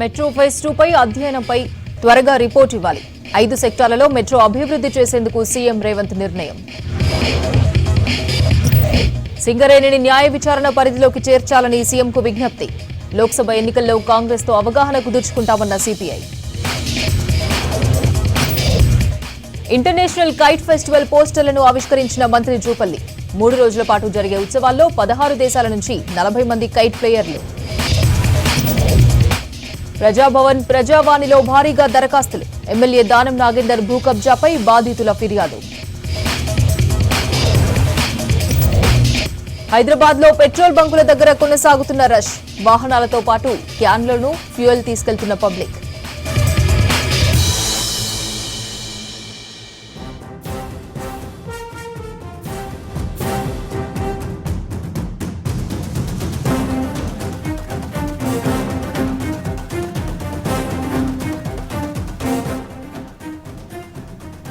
Metro phase 2 పై అధ్యయనంపై త్వరగా report ఇవ్వాలి. 5 సెక్టార్లలో మెట్రో అభివృద్ధి చేసేందుకు సీఎం రేవంత్ నిర్ణయం. సింగరేణిని న్యాయ విచారణ పరిధిలోకి చేర్చాలని సీఎంకు విజ్ఞప్తి. లోక్సభ ఎన్నికల్లో కాంగ్రెస్తో అవగాహన కుదుర్చుకుంటామన్న సిపిఐ. ఇంటర్నేషనల్ కైట్ ఫెస్టివల్ పోస్టర్లను ఆవిష్కరించిన మంత్రి జూపల్లి. 3 రోజుల పాటు జరిగే ఉత్సవాల్లో 16 దేశాల నుంచి 40 మంది కైట్ ప్లేయర్లు. ప్రజాభవన్ ప్రజావాణిలో భారీగా దరఖాస్తులు. ఎమ్మెల్యే దానం నాగేందర్ భూ కబ్జాపై బాధితుల ఫిర్యాదు. హైదరాబాద్ లో పెట్రోల్ బంకుల దగ్గర కొనసాగుతున్న రష్. వాహనాలతో పాటు క్యాన్లను ఫ్యూయల్ తీసుకెళ్తున్న పబ్లిక్.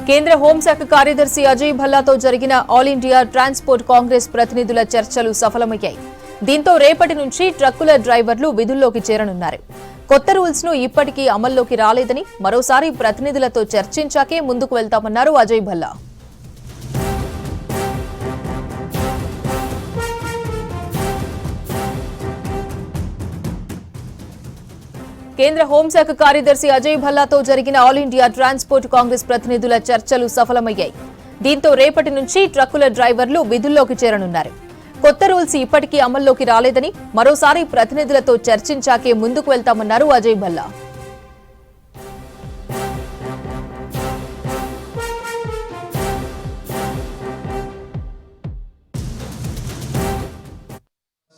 కేంద్ర హోంశాఖ కార్యదర్శి అజయ్ భల్లాతో జరిగిన ఆల్ ఇండియా ట్రాన్స్పోర్ట్ కాంగ్రెస్ ప్రతినిధుల చర్చలు సఫలమయ్యాయి. దీంతో రేపటి నుంచి ట్రక్కుల డ్రైవర్లు విధుల్లోకి చేరనున్నారు. కొత్త రూల్స్ ను ఇప్పటికీ అమల్లోకి రాలేదని, మరోసారి ప్రతినిధులతో చర్చించాకే ముందుకు వెళ్తామన్నారు అజయ్ భల్లా. కేంద్ర హోంశాఖ కార్యదర్శి అజయ్ భల్లాతో జరిగిన ఆల్ ఇండియా ట్రాన్స్పోర్ట్ కాంగ్రెస్ ప్రతినిధుల చర్చలు సఫలమయ్యాయి. దీంతో రేపటి నుంచి ట్రక్కుల డ్రైవర్లు విధుల్లోకి చేరనున్నారు. కొత్త రూల్స్ ఇప్పటికీ అమల్లోకి రాలేదని, మరోసారి ప్రతినిధులతో చర్చించాకే ముందుకు వెళ్తామన్నారు అజయ్ భల్లా.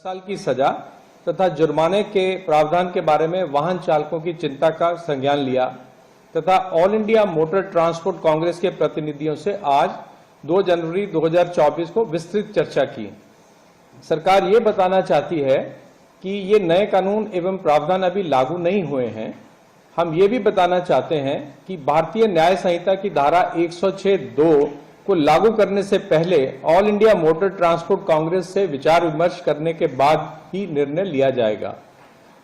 साल की सजा तथा जुर्माने के प्रावधान के बारे में वाहन चालकों की चिंता का संज्ञान लिया तथा all India motor transport Congress के प्रतिनिधियों से आज 2 जनवरी 2024 को विस्तृत चर्चा की। सरकार ये बताना चाहती है कि ये नए कानून एवं प्रावधान अभी लागू नहीं हुए हैं। हम ये भी बताना चाहते हैं कि भारतीय न्याय संहिता की धारा 106(2) को लागू करने से पहले all India motor transport Congress से विचार विमर्श करने के बाद ही निर्णय लिया जाएगा।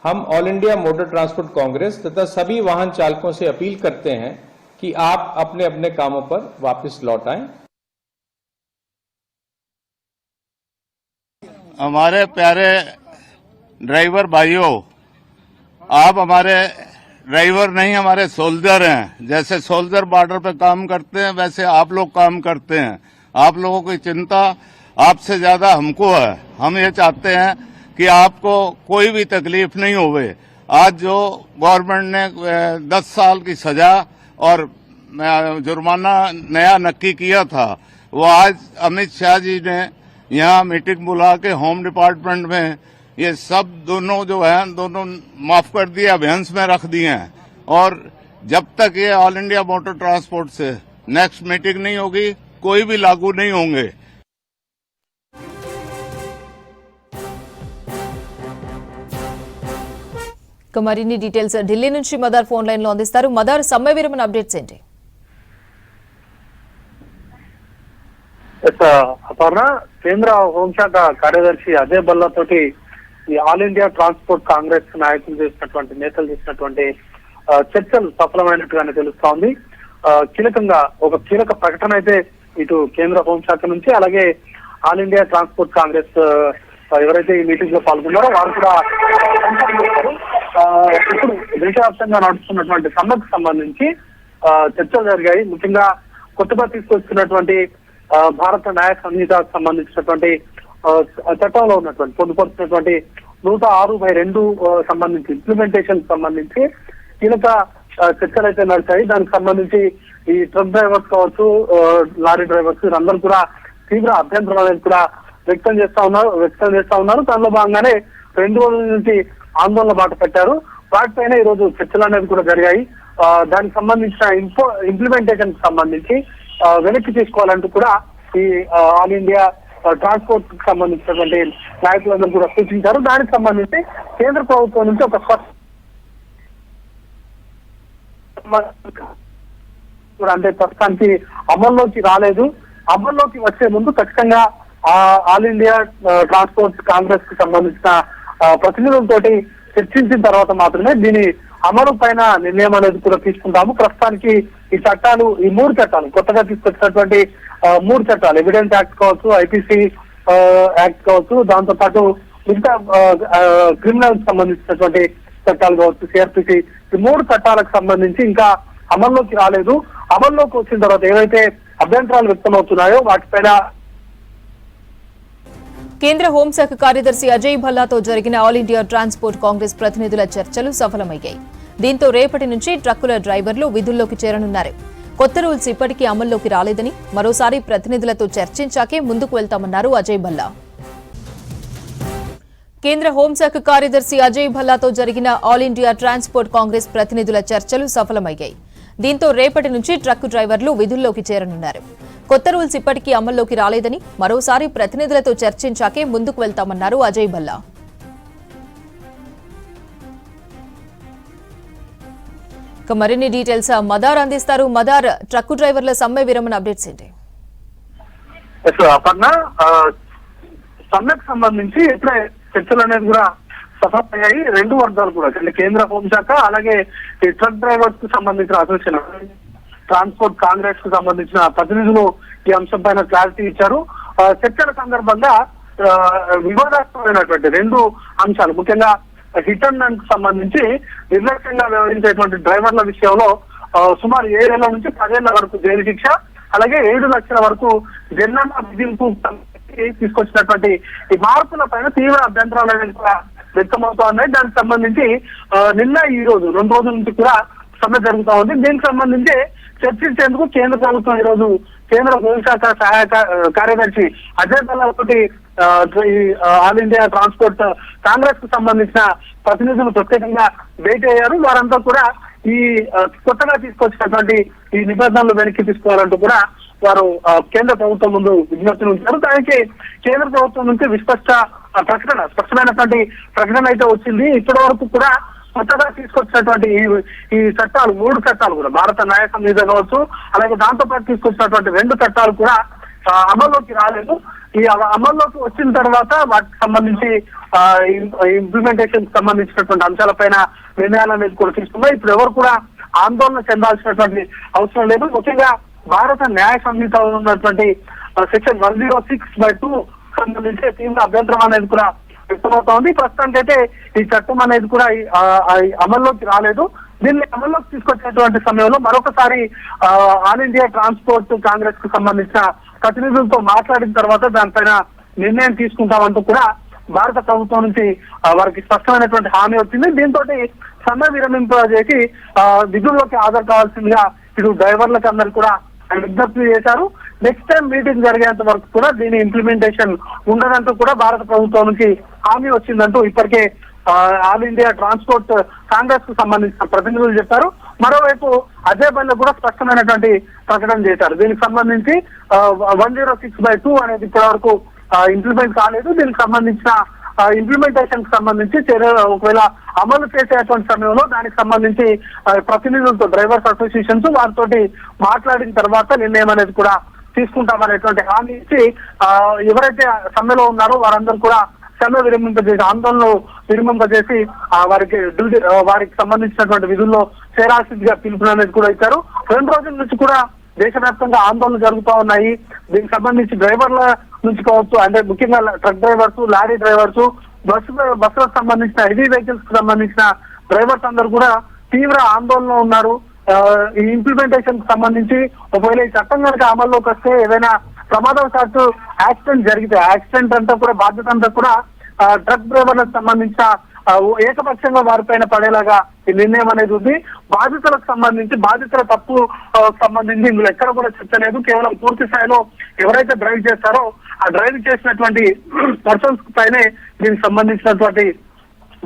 हम all India motor transport Congress तथा सभी वाहन चालकों से अपील करते हैं कि आप अपने अपने कामों पर वापस लौट आएं। हमारे प्यारे ड्राइवर भाइयों, आप हमारे ड्राइवर नहीं, हमारे सोल्जर हैं। जैसे सोल्जर बॉर्डर पे काम करते हैं, वैसे आप लोग काम करते हैं। आप लोगों की चिंता आपसे ज्यादा हमको है। हम ये चाहते हैं कि आपको कोई भी तकलीफ नहीं होवे। आज जो गवर्नमेंट ने 10 साल की सजा और जुर्माना नया नक्की किया था, वो आज अमित शाह जी ने यहाँ मीटिंग बुला के होम डिपार्टमेंट में ये सब दोनों जो है दोनों माफ कर दिए, अभियान में रख दिए हैं। और जब तक ये ऑल इंडिया मोटर ट्रांसपोर्ट से नेक्स्ट मीटिंग नहीं होगी, कोई भी लागू नहीं होंगे। మరిన్ని డీటెయిల్స్ ఢిల్లీ నుంచి మదర్ ఫోన్ లైన్ లో అందిస్తారు. మదర్, సమ్మె విరమణ అప్డేట్స్ ఏంటి? అపర్ణ, కేంద్ర హోంశాఖ కార్యదర్శి అజయ్ భల్లా తోటి ఈ ఆల్ ఇండియా ట్రాన్స్పోర్ట్ కాంగ్రెస్ నాయకులు నేతలు చేసినటువంటి చర్చలు సఫలమైనట్టుగానే తెలుస్తా ఉంది. కీలకంగా ఒక కీలక ప్రకటన అయితే ఇటు కేంద్ర హోంశాఖ నుంచి, అలాగే ఆల్ ఇండియా ట్రాన్స్పోర్ట్ కాంగ్రెస్ ఎవరైతే ఈ మీటింగ్ లో పాల్గొన్నారో వారు కూడా ఇప్పుడు దేశవ్యాప్తంగా నడుస్తున్నటువంటి సమ్మెకు సంబంధించి చర్చలు జరిగాయి. ముఖ్యంగా కొత్తగా తీసుకొస్తున్నటువంటి భారత న్యాయ సంహితకు సంబంధించినటువంటి చట్టంలో ఉన్నటువంటి పొందుపరుచినటువంటి 106(2) సంబంధించి ఇంప్లిమెంటేషన్ సంబంధించి కీలక చర్చలు అయితే నడిచాయి. దానికి సంబంధించి ఈ ట్రక్ డ్రైవర్స్ కావచ్చు, లారీ డ్రైవర్స్ వీరందరూ కూడా తీవ్ర అభ్యంతరం అనేది కూడా వ్యక్తం చేస్తా ఉన్నారు. దానిలో భాగంగానే 2 రోజుల నుంచి ఆందోళన బాట పెట్టారు. వాటిపైన ఈ రోజు చర్చలు అనేవి కూడా జరిగాయి. దానికి సంబంధించిన ఇంప్లిమెంటేషన్ సంబంధించి వెనక్కి తీసుకోవాలంటూ కూడా ఈ ఆల్ ఇండియా ట్రాన్స్పోర్ట్ కి సంబంధించినటువంటి నాయకులందరూ కూడా సూచించారు. దానికి సంబంధించి కేంద్ర ప్రభుత్వం నుంచి ఒక అంటే ప్రస్తుతానికి అమల్లోకి రాలేదు. అమల్లోకి వచ్చే ముందు ఖచ్చితంగా ఆల్ ఇండియా ట్రాన్స్పోర్ట్ కాంగ్రెస్ కి సంబంధించిన ప్రతినిధులతోటి చర్చించిన తర్వాత మాత్రమే దీని అమలు పైన నిర్ణయం అనేది కూడా తీసుకుంటాము. ప్రస్తుతానికి ఈ చట్టాలు, ఈ 3 చట్టాలు కొత్తగా తీసుకొచ్చినటువంటి 3 చట్టాలు, ఎవిడెన్స్ యాక్ట్ కావచ్చు, ఐపీసీ యాక్ట్ కావచ్చు, దాంతో పాటు ఇంకా క్రిమినల్ సంబంధించినటువంటి చట్టాలు కావచ్చు, సిఆర్పిసి, ఈ 3 చట్టాలకు సంబంధించి ఇంకా అమల్లోకి రాలేదు. అమల్లోకి వచ్చిన తర్వాత ఏవైతే అభ్యంతరాలు వ్యక్తమవుతున్నాయో వాటిపైన కేంద్ర హోంశాఖ కార్యదర్శి అజయ్ భల్లాతో జరిగిన ఆల్ ఇండియా ట్రాన్స్పోర్ట్ కాంగ్రెస్ ప్రతినిధుల చర్చలు సఫలమయ్యాయి. దీంతో రేపటి నుంచి ట్రక్కుల డ్రైవర్లు విధుల్లోకి చేరనున్నారు. కొత్త రూల్స్ ఇప్పటికీ అమల్లోకి రాలేదని, మరోసారి ప్రతినిధులతో చర్చించాకే ముందుకు వెళ్తామన్నారు అజయ్ భల్లా. కేంద్ర హోంశాఖ కార్యదర్శి అజయ్ భల్లాతో జరిగిన ఆల్ ఇండియా ట్రాన్స్పోర్ట్ కాంగ్రెస్ ప్రతినిధుల చర్చలు సఫలమయ్యాయి. దీంతో రేపటి నుంచి ట్రక్కు డ్రైవర్లు విధుల్లోకి చేరనున్నారు. కొత్త రూల్స్ ఇప్పటికీ అమల్లోకి రాలేదని, మరోసారి ప్రతినిధులతో చర్చించాకే ముందుకు వెళ్తామన్నారు అజయ్ భల్లా. ఇక మరిన్ని డీటెయిల్స్ మదార్ అందిస్తారు. మదార్, ట్రక్కు డ్రైవర్ల సమ్మె విరమణ అప్డేట్స్ ఏంటి? అపర్ణ, సమ్మెకు సంబంధించి ఇప్పుడే చర్చలు అనేది కూడా సఫలమయ్యాయి. 2 వర్గాలు కూడా, కేంద్ర హోంశాఖ అలాగే ఈ ట్రక్ డ్రైవర్స్ కు సంబంధించిన అసోసియేషన్, ట్రాన్స్పోర్ట్ కాంగ్రెస్ కు సంబంధించిన ప్రతినిధులు ఈ అంశం పైన క్లారిటీ ఇచ్చారు. చర్చల సందర్భంగా వివాదాస్పదమైనటువంటి 2 అంశాలు, ముఖ్యంగా హిట్ అండ్ రన్ కు సంబంధించి నిర్లక్ష్యంగా వ్యవహరించేటువంటి డ్రైవర్ల విషయంలో సుమారు 7 ఏళ్ల నుంచి 10 ఏళ్ల వరకు జైలు శిక్ష, అలాగే 7 లక్షల వరకు జరిమానా విధింపు తీసుకొచ్చినటువంటి ఈ మార్పుల పైన తీవ్ర అభ్యంతరాలు అనేది కూడా వ్యక్తమవుతా ఉన్నాయి. దానికి సంబంధించి నిన్న ఈ రోజు 2 రోజుల నుంచి కూడా సమ్మె జరుగుతా ఉంది. దీనికి సంబంధించి చర్చించేందుకు కేంద్ర ప్రభుత్వం ఈ రోజు కేంద్ర హోంశాఖ సహాయక కార్యదర్శి అజయ్ భల్లా తోటి ఆల్ ఇండియా ట్రాన్స్పోర్ట్ కాంగ్రెస్ కు సంబంధించిన ప్రతినిధులు ప్రత్యేకంగా భేటీ అయ్యారు. వారంతా కూడా ఈ కొత్తగా తీసుకొచ్చినటువంటి ఈ నిబంధనలు వెనక్కి తీసుకోవాలంటూ కూడా వారు కేంద్ర ప్రభుత్వం ముందు విజ్ఞప్తిని ఉంచారు. దానికి కేంద్ర ప్రభుత్వం నుంచి స్పష్టమైనటువంటి ప్రకటన అయితే వచ్చింది. ఇప్పటి వరకు కూడా కొత్తగా తీసుకొచ్చినటువంటి ఈ చట్టాలు, 3 చట్టాలు కూడా, భారత న్యాయ సంహిత కావచ్చు, అలాగే దాంతో పాటు తీసుకొచ్చినటువంటి 2 చట్టాలు కూడా అమల్లోకి రాలేదు. ఈ అమల్లోకి వచ్చిన తర్వాత వాటికి సంబంధించి ఇంప్లిమెంటేషన్ సంబంధించినటువంటి అంశాలపైన నిర్ణయాలు అనేది కూడా తీసుకున్నాయి. ఇప్పుడు ఎవరు కూడా ఆందోళన చెందాల్సినటువంటి అవసరం లేదు. ముఖ్యంగా భారత న్యాయ సంహిత ఉన్నటువంటి సెక్షన్ 106/2 సంబంధించి తీవ్ర అభ్యంతరం అనేది కూడా వ్యక్తమవుతా ఉంది. ప్రస్తుతానికి అయితే ఈ చట్టం అనేది కూడా అమల్లోకి రాలేదు. దీన్ని అమల్లోకి తీసుకొచ్చేటువంటి సమయంలో మరొకసారి ఆల్ ఇండియా ట్రాన్స్పోర్ట్ కాంగ్రెస్ కు సంబంధించిన ప్రతినిధులతో మాట్లాడిన తర్వాత దానిపైన నిర్ణయం తీసుకుంటామంటూ కూడా భారత ప్రభుత్వం నుంచి వారికి స్పష్టమైనటువంటి హామీ వచ్చింది. దీంతో సమ్మె విరమింపజేసి విధుల్లోకి హాజరు కావాల్సిందిగా ఇటు డ్రైవర్లకు అందరూ కూడా విజ్ఞప్తి చేశారు. నెక్స్ట్ టైం మీటింగ్ జరిగేంత వరకు కూడా దీని ఇంప్లిమెంటేషన్ ఉండదంటూ కూడా భారత ప్రభుత్వం నుంచి హామీ వచ్చిందంటూ ఇప్పటికే ఆల్ ఇండియా ట్రాన్స్పోర్ట్ కాంగ్రెస్ కు సంబంధించిన ప్రతినిధులు చెప్పారు. మరోవైపు అజయ్ భల్లా కూడా స్పష్టమైనటువంటి ప్రకటన చేశారు. దీనికి సంబంధించి 106/2 అనేది ఇప్పటి వరకు ఇంప్లిమెంట్ కాలేదు. దీనికి సంబంధించిన ఇంప్లిమెంటేషన్ కి సంబంధించి ఒకవేళ అమలు చేసేటువంటి సమయంలో దానికి సంబంధించి ప్రతినిధులతో, డ్రైవర్స్ అసోసియేషన్స్ వారితో మాట్లాడిన తర్వాత నిర్ణయం అనేది కూడా తీసుకుంటామనేటువంటి హామీ ఇచ్చి ఎవరైతే సమ్మెలో ఉన్నారో వారందరూ కూడా సమ్మె విరమింపజేసి, ఆందోళనలు విరమింపజేసి వారికి సంబంధించినటువంటి విధుల్లో చేరాల్సిందిగా పిలుపులు అనేది కూడా ఇచ్చారు. 2 రోజుల నుంచి కూడా దేశవ్యాప్తంగా ఆందోళనలు జరుగుతూ ఉన్నాయి. దీనికి సంబంధించి డ్రైవర్ల నుంచి కావచ్చు, అంటే ముఖ్యంగా ట్రక్ డ్రైవర్స్, లారీ డ్రైవర్స్, బస్సులకు సంబంధించిన హెవీ వెహికల్స్ కు సంబంధించిన డ్రైవర్స్ అందరూ కూడా తీవ్ర ఆందోళనలో ఉన్నారు. ఈ ఇంప్లిమెంటేషన్ కు సంబంధించి ఒకవేళ ఈ చట్టం కనుక అమల్లోకి వస్తే ఏదైనా ప్రమాదవశాత్తు యాక్సిడెంట్ జరిగితే యాక్సిడెంట్ అంతా కూడా బాధ్యత అంతా కూడా ట్రక్ డ్రైవర్లకు సంబంధించిన ఏకపక్షంగా వారిపైన పడేలాగా ఈ నిర్ణయం అనేది ఉంది. బాధితులకు సంబంధించి, బాధితుల తప్పు సంబంధించి ఇందులో ఎక్కడ కూడా చర్చ లేదు. కేవలం పూర్తి స్థాయిలో ఎవరైతే డ్రైవ్ చేస్తారో ఆ డ్రైవ్ చేసినటువంటి పర్సన్స్ పైనే దీనికి సంబంధించినటువంటి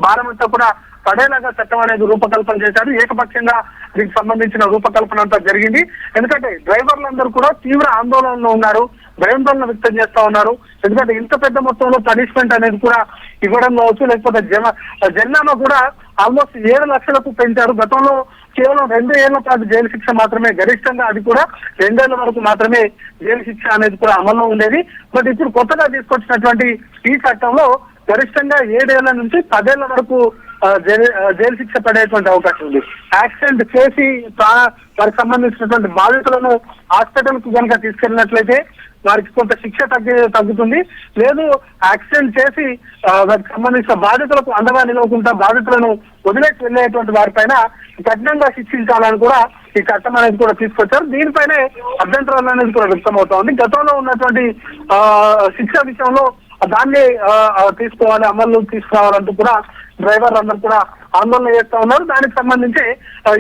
భారం అంతా కూడా పడేలాగా చట్టం అనేది రూపకల్పన చేశారు. ఏకపక్షంగా దీనికి సంబంధించిన రూపకల్పన అంతా జరిగింది. ఎందుకంటే డ్రైవర్లందరూ కూడా తీవ్ర ఆందోళనలో ఉన్నారు, భయాందోళన వ్యక్తం చేస్తా ఉన్నారు. ఎందుకంటే ఇంత పెద్ద మొత్తంలో పనిష్మెంట్ అనేది కూడా ఇవ్వడం కావచ్చు, లేకపోతే జరిమానా కూడా ఆల్మోస్ట్ 7 లక్షలకు పెంచారు. గతంలో కేవలం 2 ఏళ్ల పాటు జైలు శిక్ష మాత్రమే, గరిష్టంగా అది కూడా 2 ఏళ్ల వరకు మాత్రమే జైలు శిక్ష అనేది కూడా అమల్లో ఉండేది. బట్ ఇప్పుడు కొత్తగా తీసుకొచ్చినటువంటి ఈ చట్టంలో గరిష్టంగా 7 ఏళ్ల నుంచి 10 ఏళ్ల వరకు జైలు శిక్ష పడేటువంటి అవకాశం ఉంది. యాక్సిడెంట్ చేసి వారికి సంబంధించినటువంటి బాధితులను హాస్పిటల్ కు కనుక తీసుకెళ్ళినట్లయితే వారికి కొంత శిక్ష తగ్గుతుంది. లేదు యాక్సిడెంట్ చేసి వారికి సంబంధించిన బాధితులకు అండగా నిలవకుండా బాధితులను వదిలేసి వెళ్ళేటువంటి వారిపైన కఠినంగా శిక్షించాలని కూడా ఈ చట్టం అనేది కూడా తీసుకొచ్చారు. దీనిపైనే అభ్యంతరాలు అనేది కూడా వ్యక్తమవుతోంది. గతంలో ఉన్నటువంటి శిక్ష విషయంలో దాన్ని తీసుకోవాలి, అమలు తీసుకురావాలంటూ కూడా డ్రైవర్లు అందరూ కూడా ఆందోళన చేస్తా ఉన్నారు. దానికి సంబంధించి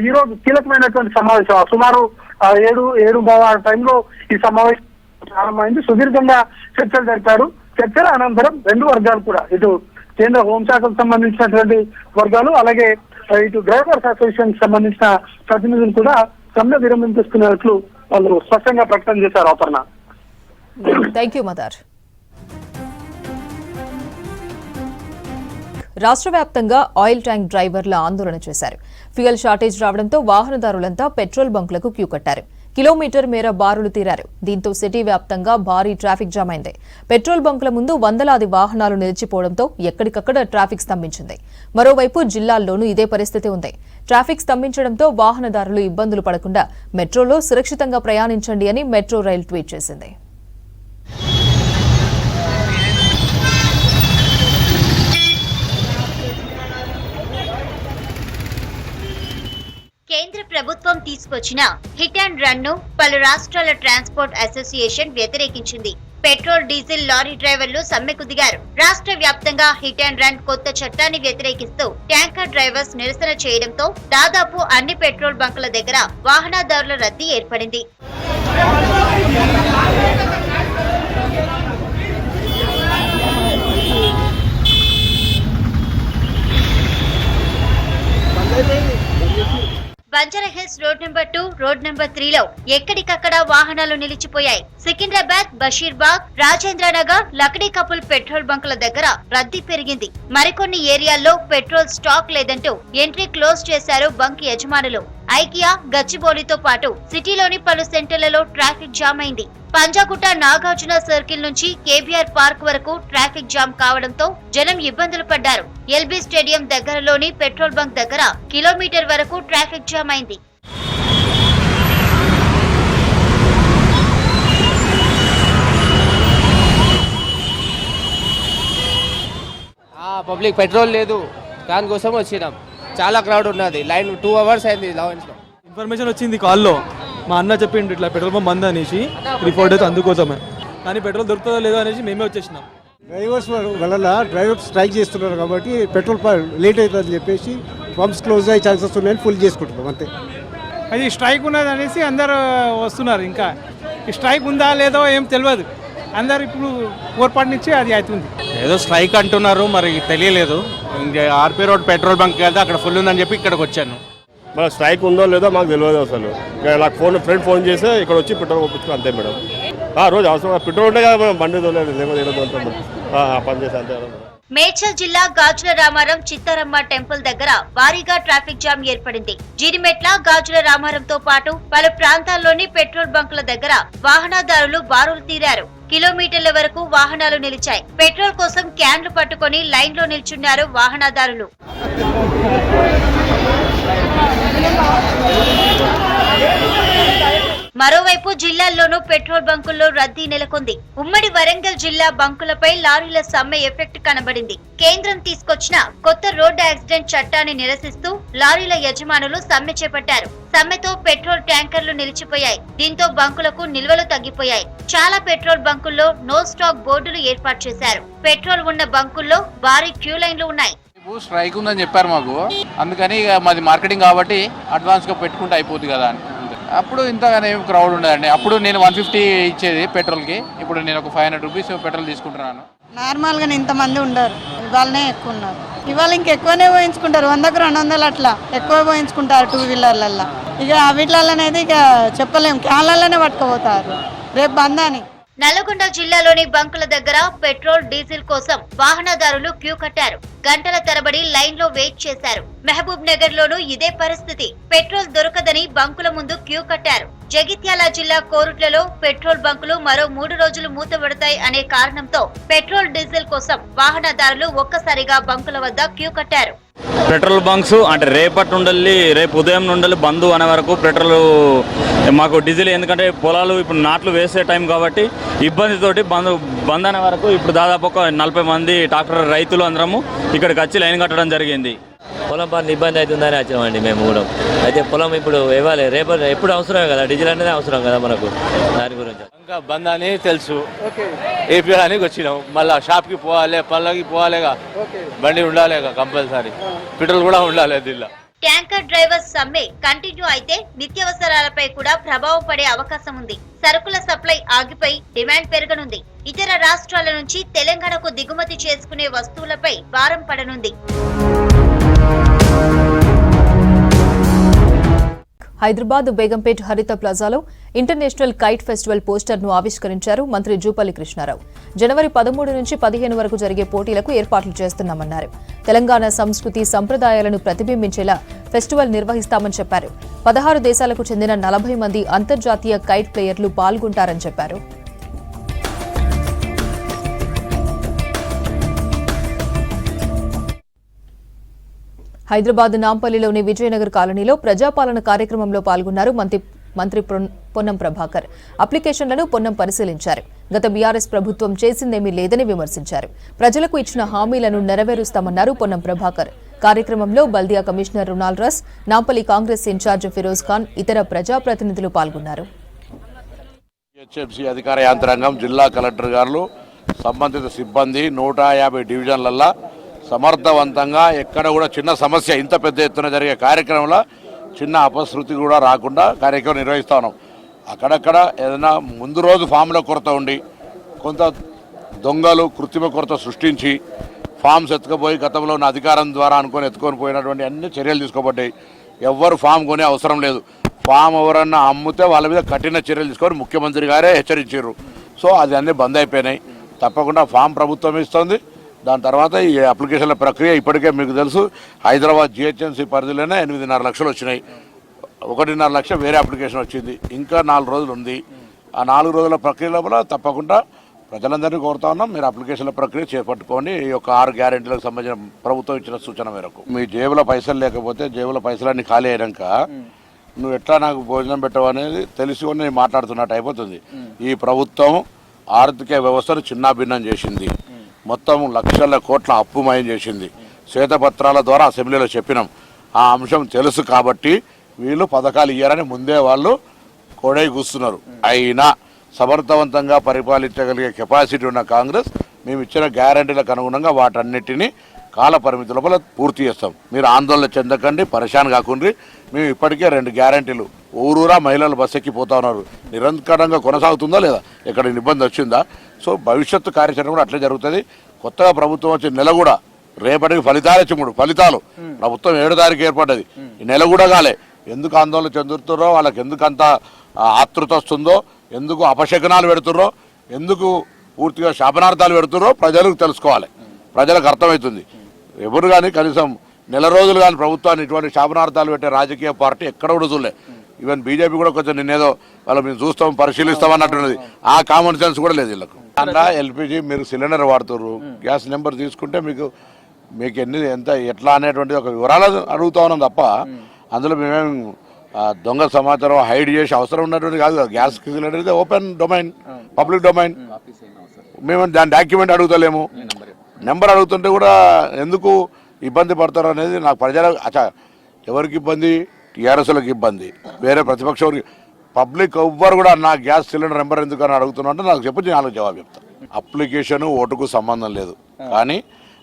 ఈ రోజు కీలకమైనటువంటి సమావేశం సుమారు 7:30 టైంలో ఈ సమావేశం ప్రారంభమైంది. సుదీర్ఘంగా చర్చలు జరిపారు. చర్చల అనంతరం రెండు వర్గాలు కూడా ఇటు కేంద్ర హోంశాఖకు సంబంధించినటువంటి వర్గాలు అలాగే ఇటు డ్రైవర్స్ అసోసియేషన్ సంబంధించిన ప్రతినిధులు కూడా సమ్మె విరమించుకున్నట్లు వాళ్ళు స్పష్టంగా ప్రకటన చేశారు. Aparna, thank you Madar. రాష్ట్ర వ్యాప్తంగా ఆయిల్ ట్యాంక్ డ్రైవర్ల ఆందోళన చేశారు. ఫ్యూయల్ షార్టేజ్ రావడంతో వాహనదారులంతా పెట్రోల్ బంకులకు క్యూ కట్టారు. కిలోమీటర్ మేర బారులు తీరారు. దీంతో సిటీ వ్యాప్తంగా భారీ ట్రాఫిక్ జామ్ అయింది. పెట్రోల్ బంకుల ముందు వందలాది వాహనాలు నిలిచిపోవడంతో ఎక్కడికక్కడ ట్రాఫిక్ స్తంభించింది. మరోవైపు జిల్లాల్లోనూ ఇదే పరిస్థితి ఉంది. ట్రాఫిక్ స్తంభించడంతో వాహనదారులు ఇబ్బందులు పడకుండా మెట్రోలో సురక్షితంగా ప్రయాణించండి అని మెట్రో రైల్ ట్వీట్ చేసింది. కేంద్ర ప్రభుత్వం తీసుకొచ్చిన హిట్ అండ్ రన్ ను పలు రాష్ట్రాల ట్రాన్స్పోర్ట్ అసోసియేషన్ వ్యతిరేకించింది. పెట్రోల్ డీజిల్ లారీ డ్రైవర్లు సమ్మెకు దిగారు. రాష్ట్ర వ్యాప్తంగా హిట్ అండ్ రన్ కొత్త చట్టాన్ని వ్యతిరేకిస్తూ ట్యాంకర్ డ్రైవర్స్ నిరసన చేయడంతో దాదాపు అన్ని పెట్రోల్ బంకుల దగ్గర వాహనదారుల రద్దీ ఏర్పడింది. Banjara Hills road number 2, road number 3లో ఎక్కడికక్కడ వాహనాలు నిలిచిపోయాయి. సికింద్రాబాద్, బషీర్బాగ్, రాజేంద్రనగర్, లక్డీ కపుల్ పెట్రోల్ బంకుల దగ్గర రద్దీ పెరిగింది. మరికొన్ని ఏరియాల్లో పెట్రోల్ స్టాక్ లేదంటూ ఎంట్రీ క్లోజ్ చేశారు బంక్ యజమానులు. ఐకియా, గచ్చిబౌలితో పాటు సిటీలోని పలు సెంటర్లలో ట్రాఫిక్ జామ్ అయింది. పంజాగుట్ట నాగార్జున సర్కిల్ నుంచి కేబీఆర్ పార్క్ వరకు ట్రాఫిక్ జామ్ కావడంతో జనం ఇబ్బందులు పడ్డారు. ఎల్బీ స్టేడియం దగ్గరలోని పెట్రోల్ బంక్ దగ్గర కిలోమీటర్ వరకు ట్రాఫిక్ జామ్ అయింది. పబ్లిక్ పెట్రోల్ లేదు, దానికోసం వచ్చినాం. చాలా క్రౌడ్ ఉన్నది. లైన్ 2 hours అయింది లైన్స్లో. ఇన్ఫర్మేషన్ వచ్చింది కాల్లో, మా అన్న చెప్పిండు ఇట్లా పెట్రోల్ పంప్ బంద్ అనేసి 3-4 days అందుకోసమే. కానీ పెట్రోల్ దొరుకుతుందో లేదో అనేసి మేమే వచ్చేసినాం. డ్రైవర్స్ వల్ల డ్రైవర్స్ స్ట్రైక్ చేస్తున్నారు కాబట్టి పెట్రోల్ లేట్ అవుతుందని చెప్పేసి పంప్స్ క్లోజ్ అయ్యే ఛాన్సెస్ ఉన్నాయని ఫుల్ చేసుకుంటున్నాం అంతే. అది స్ట్రైక్ ఉన్నది అనేసి అందరు వస్తున్నారు. ఇంకా ఈ స్ట్రైక్ ఉందా లేదో ఏం తెలియదు. అందరు ఇప్పుడు 4 నుంచి అది అవుతుంది. ఏదో స్ట్రైక్ అంటున్నారు, మరి తెలియలేదు. ఇంకా ఆర్పీ రోడ్ పెట్రోల్ బంక్ వెళ్తే అక్కడ ఫుల్ ఉందని చెప్పి ఇక్కడికి వచ్చాను. మరి స్ట్రైక్ ఉందో లేదో మాకు తెలియదు అసలు. నాకు ఫ్రెండ్ ఫోన్ చేస్తే ఇక్కడ వచ్చి పెట్రోల్ పంపించుకో అంతే మేడం. రోజు అవసరం పెట్రోల్ ఉంటే కదా మేడం, బండి పని చేస్తే అంతే. మేడ్చల్ జిల్లా గాజుల రామారం చిత్తారమ్మ టెంపుల్ దగ్గర భారీగా ట్రాఫిక్ జామ్ ఏర్పడింది. జీడిమెట్ల, గాజుల రామారంతో పాటు పలు ప్రాంతాల్లోని పెట్రోల్ బంకుల దగ్గర వాహనదారులు బారులు తీరారు. కిలోమీటర్ల వరకు వాహనాలు నిలిచాయి. పెట్రోల్ కోసం క్యాన్లు పట్టుకొని లైన్లో నిల్చున్నారు వాహనదారులు. మరోవైపు జిల్లాల్లోనూ పెట్రోల్ బంకుల్లో రద్దీ నెలకొంది. ఉమ్మడి వరంగల్ జిల్లా బంకులపై లారీల సమ్మె ఎఫెక్ట్ కనబడింది. కేంద్రం తీసుకొచ్చిన కొత్త రోడ్డు యాక్సిడెంట్ చట్టాన్ని నిరసిస్తూ లారీల యజమానులు సమ్మె చేపట్టారు. సమ్మెతో పెట్రోల్ ట్యాంకర్లు నిలిచిపోయాయి. దీంతో బంకులకు నిల్వలు తగ్గిపోయాయి. చాలా పెట్రోల్ బంకుల్లో నో స్టాక్ బోర్డులు ఏర్పాటు చేశారు. పెట్రోల్ ఉన్న బంకుల్లో భారీ క్యూ లైన్లు ఉన్నాయి. స్ట్రైక్ ఉందని చెప్పారు మాకు, అందుకని మాది మార్కెటింగ్ కాబట్టి అడ్వాన్స్ గా పెట్టుకుంటే అయిపోతుంది కదా అని. అప్పుడు ఇంతగానే ఏం క్రౌడ్ ఉండదండి. అప్పుడు నేను 150 ఇచ్చేది పెట్రోల్కి, ఇప్పుడు నేను ఒక 500 రూపీస్ పెట్రోల్ తీసుకుంటున్నాను. నార్మల్గా ఇంతమంది ఉండరు, ఇవాళనే ఎక్కువ ఉన్నారు. ఇవాళ ఇంకెక్కువనే పోయించుకుంటారు. 100కు 200 అట్లా ఎక్కువ పోయించుకుంటారు 2 వీలర్లల్లో. ఇక ఆ వీటిలలో అనేది ఇక చెప్పలేము, క్యాన్లలోనే పట్టుకుపోతారు. రేపు బంద్ అని. నల్లగొండ జిల్లాలోని బంకుల దగ్గర పెట్రోల్, డీజిల్ కోసం వాహనదారులు క్యూ కట్టారు. గంటల తరబడి లైన్లో వెయిట్ చేశారు. మహబూబ్ నగర్ లోనూ ఇదే పరిస్థితి. పెట్రోల్ దొరకదని బంకుల ముందు క్యూ కట్టారు. జగిత్యాల జిల్లా కోరుట్లలో పెట్రోల్ బంకులు మరో 3 రోజులు మూతపడతాయి అనే కారణంతో పెట్రోల్ డీజిల్ కోసం వాహనదారులు ఒక్కసారిగా బంకుల వద్ద క్యూ కట్టారు. పెట్రోల్ బంక్స్ అంటే రేపటి నుండి రేపు ఉదయం నుండి బంద్ అనే వరకు పెట్రోల్ మాకు డీజిల్, ఎందుకంటే పొలాలు ఇప్పుడు నాట్లు వేసే టైం కాబట్టి ఇబ్బందితోటి బంద్ అనే వరకు ఇప్పుడు దాదాపు ఒక 40 మంది ట్రాక్టర్ రైతులు అందరము ఇక్కడికి వచ్చి లైన్ కట్టడం జరిగింది. పొలం పని ఇబ్బంది అవుతుందని వచ్చినామండి మేము కూడా. అయితే పొలం ఇప్పుడు ఇవ్వాలి, రేపు ఎప్పుడు అవసరమే కదా, డీజిల్ అనేది అవసరం కదా మనకు. దాని గురించి ఇంకా బంద్ అని తెలుసు, ఏపీ అని వచ్చినాం. మళ్ళీ షాప్కి పోవాలి, పళ్ళకి పోవాలిగా, బండి ఉండాలిగా కంపల్సరీ, పెట్రోల్ కూడా ఉండాలి దీనిలో. ట్యాంకర్ డ్రైవర్స్ సమ్మె కంటిన్యూ అయితే నిత్యావసరాలపై కూడా ప్రభావం పడే అవకాశం ఉంది. సరుకుల సప్లై ఆగిపోయి డిమాండ్ పెరగనుంది. ఇతర రాష్ట్రాల నుంచి తెలంగాణకు దిగుమతి చేసుకునే వస్తువులపై భారం పడనుంది. హైదరాబాద్ బేగంపేట్ హరిత ప్లాజాలో ఇంటర్నేషనల్ కైట్ ఫెస్టివల్ పోస్టర్ను ఆవిష్కరించారు మంత్రి జూపల్లి కృష్ణారావు. జనవరి 13 నుంచి 15 వరకు జరిగే పోటీలకు ఏర్పాట్లు చేస్తున్నామన్నారు. తెలంగాణ సంస్కృతి సంప్రదాయాలను ప్రతిబింబించేలా ఫెస్టివల్ నిర్వహిస్తామని చెప్పారు. 16 దేశాలకు చెందిన 40 మంది అంతర్జాతీయ కైట్ ప్లేయర్లు పాల్గొంటారని చెప్పారు. హైదరాబాద్ నాంపల్లిలోని విజయనగర్ కాలనీలో ప్రజాపాలన కార్యక్రమంలో పాల్గొన్నారు మంత్రి పొన్నం ప్రభాకర్. అప్లికేషన్లను పొన్నం పరిశీలించారు. గత బీఆర్ఎస్ ప్రభుత్వం చేసిందేమీ లేదని విమర్శించారు. ప్రజలకు ఇచ్చిన హామీలను నెరవేరుస్తామన్నారు పొన్నం ప్రభాకర్. కార్యక్రమంలో బల్దియా కమిషనర్ రునాల్ రస్, నాంపల్లి కాంగ్రెస్ ఇన్ఛార్జ్ ఫిరోజ్ ఖాన్, ఇతర ప్రజాప్రతినిధులు పాల్గొన్నారు. అధికార యంత్రాంగం, జిల్లా కలెక్టర్ గారు, సంబంధిత సిబ్బంది 150 డివిజన్లల్లో సమర్థవంతంగా ఎక్కడ కూడా చిన్న సమస్య, ఇంత పెద్ద ఎత్తున జరిగే కార్యక్రమంలో చిన్న అపశృతి కూడా రాకుండా కార్యక్రమం నిర్వహిస్తా ఉన్నాం. అక్కడక్కడ ఏదైనా ముందు రోజు ఫామ్లో కొరత ఉండి కొంత దొంగలు కృత్రిమ కొరత సృష్టించి ఫామ్స్ ఎత్తుకుపోయి గతంలో ఉన్న అధికారం ద్వారా ఎత్తుకొని పోయినటువంటి అన్ని చర్యలు తీసుకోబడ్డాయి. ఎవ్వరు ఫామ్ కొనే అవసరం లేదు. ఫామ్ ఎవరన్నా అమ్మితే వాళ్ళ మీద కఠిన చర్యలు తీసుకొని ముఖ్యమంత్రి గారే హెచ్చరించారు. సో అది అన్నీ బంద్ అయిపోయినాయి. తప్పకుండా ఫామ్ ప్రభుత్వం ఇస్తుంది. దాని తర్వాత ఈ అప్లికేషన్ల ప్రక్రియ ఇప్పటికే మీకు తెలుసు, హైదరాబాద్ జిహెచ్ఎంసీ పరిధిలోనే 8.5 లక్షలు వచ్చినాయి. 1.5 లక్ష వేరే అప్లికేషన్ వచ్చింది. ఇంకా 4 రోజులు ఉంది. ఆ 4 రోజుల ప్రక్రియ లోపల తప్పకుండా ప్రజలందరినీ కోరుతా ఉన్నాం, మీరు అప్లికేషన్ల ప్రక్రియ చేపట్టుకొని ఈ యొక్క 6 గ్యారెంటీలకు సంబంధించిన ప్రభుత్వం ఇచ్చిన సూచన మేరకు. మీ జేబులో పైసలు లేకపోతే జేబులో పైసలన్నీ ఖాళీ అయినాక నువ్వు ఎట్లా నాకు భోజనం పెట్టవు అనేది తెలుసుకొని నేను మాట్లాడుతున్నట్టు అయిపోతుంది. ఈ ప్రభుత్వం ఆర్థిక వ్యవస్థను చిన్నాభిన్నం చేసింది. మొత్తం లక్షల కోట్ల అప్పుమయం చేసింది. శ్వేతపత్రాల ద్వారా అసెంబ్లీలో చెప్పినాం. ఆ అంశం తెలుసు కాబట్టి వీళ్ళు పథకాలు ఇయ్యారని ముందే వాళ్ళు కోడై కూస్తున్నారు. అయినా సమర్థవంతంగా పరిపాలించగలిగే కెపాసిటీ ఉన్న కాంగ్రెస్ మేము ఇచ్చిన గ్యారంటీలకు అనుగుణంగా వాటన్నిటినీ కాల పరిమితి లోపల పూర్తి చేస్తాం. మీరు ఆందోళన చెందకండి, పరేషాన్ కాకుండా. మేము ఇప్పటికే 2 గ్యారంటీలు ఊరూరా మహిళలు బస్ ఎక్కిపోతా ఉన్నారు. నిరంతరంగా కొనసాగుతుందా లేదా, ఎక్కడ ఇబ్బంది వచ్చిందా? సో భవిష్యత్తు కార్యాచరణ కూడా అట్లే జరుగుతుంది. కొత్తగా ప్రభుత్వం వచ్చే నెల కూడా రేపటికి ఫలితాలు ప్రభుత్వం 7వ తారీఖు ఏర్పడ్డది. ఈ నెల కూడా కాలే. ఎందుకు ఆందోళన చెందుతున్నారో, వాళ్ళకి ఎందుకు అంత ఆతృత వస్తుందో, ఎందుకు అపశకనాలు పెడుతుర్రో, ఎందుకు పూర్తిగా శాపనార్థాలు పెడుతుర్రో ప్రజలకు తెలుసుకోవాలి. ప్రజలకు అర్థమవుతుంది. ఎవరు కానీ కనీసం నెల రోజులు కానీ ప్రభుత్వాన్ని ఇటువంటి శాపనార్థాలు పెట్టే రాజకీయ పార్టీ ఎక్కడ కూడా చూడలే. ఈవెన్ బీజేపీ కూడా కొంచెం నిన్నేదో వాళ్ళు మేము చూస్తాం పరిశీలిస్తాం అన్నట్టున్నది. ఆ కామన్ సెన్స్ కూడా లేదు వీళ్ళకు. అలా ఎల్పిజి మీరు సిలిండర్ వాడుతున్నారు, గ్యాస్ నెంబర్ తీసుకుంటే మీకు ఎన్ని ఎంత ఎట్లా అనేటువంటి ఒక వివరాలు అడుగుతా ఉన్నాం తప్ప అందులో మేమేం దొంగ సమాచారం హైడ్ చేసి అవసరం ఉన్నటువంటి కాదు. గ్యాస్ సిలిండర్ అయితే ఓపెన్ డొమైన్, పబ్లిక్ డొమైన్. మేము దాని డాక్యుమెంట్ అడుగుతలేము. నెంబర్ అడుగుతుంటే కూడా ఎందుకు ఇబ్బంది పడతారు అనేది నాకు ప్రజల ఎవరికి ఇబ్బంది, టీఆర్ఎస్లకు ఇబ్బంది, వేరే ప్రతిపక్షం పబ్లిక్ ఎవ్వరు కూడా నా గ్యాస్ సిలిండర్ నెంబర్ ఎందుకు అని అడుగుతున్నా అంటే నాకు చెప్పు, నేను జవాబు చెప్తాను. అప్లికేషన్ ఓటుకు సంబంధం లేదు, కానీ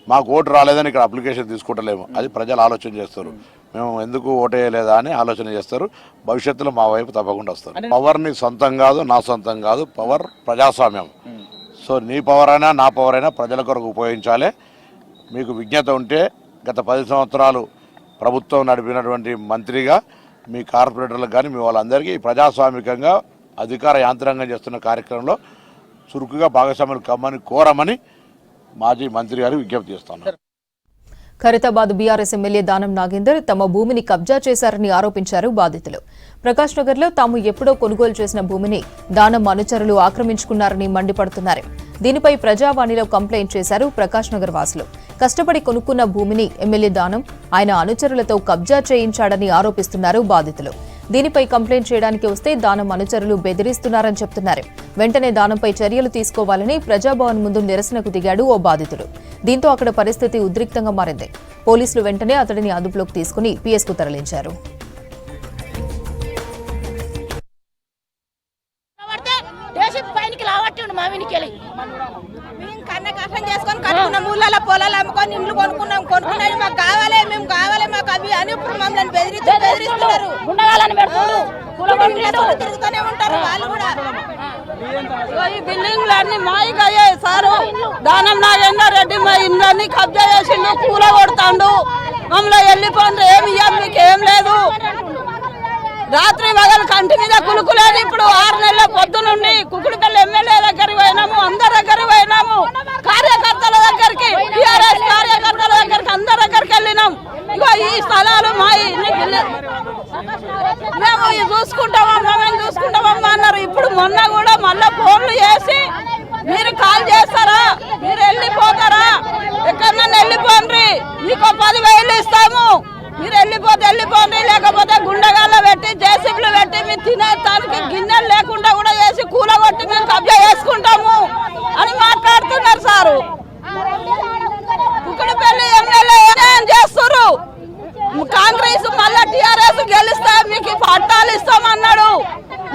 మాకు ఓటు రాలేదని ఇక్కడ అప్లికేషన్ తీసుకుంటలేము. అది ప్రజలు ఆలోచన చేస్తారు. మేము ఎందుకు ఓటు వేయలేదా అని ఆలోచన చేస్తారు. భవిష్యత్తులో మా వైపు తప్పకుండా వస్తారు. పవర్ని సొంతం కాదు, నా సొంతం కాదు, పవర్ ప్రజాస్వామ్యం. సో నీ పవర్ అయినా నా పవర్ అయినా ప్రజల కొరకు ఉపయోగించాలి. మీకు విజ్ఞత ఉంటే గత 10 సంవత్సరాలు ప్రభుత్వం నడిపినటువంటి మంత్రిగా మీ కార్పొరేటర్లకు కానీ మీ వాళ్ళందరికీ ప్రజాస్వామికంగా అధికార యాంత్రాంగం చేస్తున్న కార్యక్రమంలో చురుకుగా భాగస్వాములు కమ్మని కోరమని మాజీ మంత్రి గారు విజ్ఞప్తి చేస్తున్నారు. ఖైరతాబాద్ బీఆర్ఎస్ ఎమ్మెల్యే దానం నాగేందర్ తమ భూమిని కబ్జా చేశారని ఆరోపించారు బాధితులు. ప్రకాష్ నగర్లో తాము ఎప్పుడో కొనుగోలు చేసిన భూమిని దానం అనుచరులు ఆక్రమించుకున్నారని మండిపడుతున్నారు. దీనిపై ప్రజావాణిలో కంప్లైంట్ చేశారు ప్రకాష్ నగర్ వాసులు. కష్టపడి కొనుక్కున్న భూమిని ఎమ్మెల్యే దానం ఆయన అనుచరులతో కబ్జా చేయించాడని ఆరోపిస్తున్నారు బాధితులు. దీనిపై కంప్లైంట్ చేయడానికి వస్తే దానం అనుచరులు బెదిరిస్తున్నారని చెప్తున్నారు. వెంటనే దానంపై చర్యలు తీసుకోవాలని ప్రజాభవన్ ముందు నిరసనకు దిగాడు ఓ బాధితుడు. దీంతో అక్కడ పరిస్థితి ఉద్రిక్తంగా మారింది. పోలీసులు వెంటనే అతడిని అదుపులోకి తీసుకుని పీఎస్కు తరలించారు. పొలాలు అమ్ముకొని ఇండ్లు కొనుక్కున్నాయి మాకు కావాలి మేము కావాలి మాకు అవి అని మమ్మల్ని బెదిరిస్తున్నారు. తిరుగుతూనే ఉంటారు వాళ్ళు కూడా. ఈ బిల్డింగ్లు అన్ని మాయిగా అయ్యాయి సారు. దానం నాగేందర్ రెడ్డి మా ఇండ్లన్నీ కబ్జా చేసిండు, కూల కొడతాండు. మమ్మల్ని వెళ్ళిపోండి, ఏమి ఇయ్యం మీకు ఏం లేదు. రాత్రి మగలు కంటి మీద కులుకులేదు. ఇప్పుడు 6 నెలల పొద్దు నుండి కుకుడిపల్లి ఎమ్మెల్యే దగ్గరికి పోయినాము, అందరి దగ్గర పోయినాము, కార్యకర్తల దగ్గరికి, టీఆర్ఎస్ కార్యకర్తల దగ్గరికి, అందరి దగ్గరికి వెళ్ళినాం. ఇగో ఈ స్థలాలు మా మేము చూసుకుంటామమ్మా అన్నారు. ఇప్పుడు మొన్న కూడా మళ్ళా ఫోన్లు చేసి మీరు కాల్ చేస్తారా, మీరు వెళ్ళిపోతారా, ఎక్కడన్నా వెళ్ళిపోండి, మీకు 10,000 ఇస్తాము, మీరు వెళ్ళిపోండి, లేకపోతే గుండెగాల్లో పెట్టి జేసీబీలు పెట్టి మీరు తినేదానికి గిన్నెలు లేకుండా కూడా చేసి కూలగొట్టి మేము కబ్జా చేసుకుంటాము అని మాట్లాడుతున్నారు సారు. కుక్కడపల్లి ఎమ్మెల్యే ఏం చేస్తారు? కాంగ్రెస్ మళ్ళా టీఆర్ఎస్ గెలిస్తే మీకు పట్టాలు ఇస్తామన్నాడు.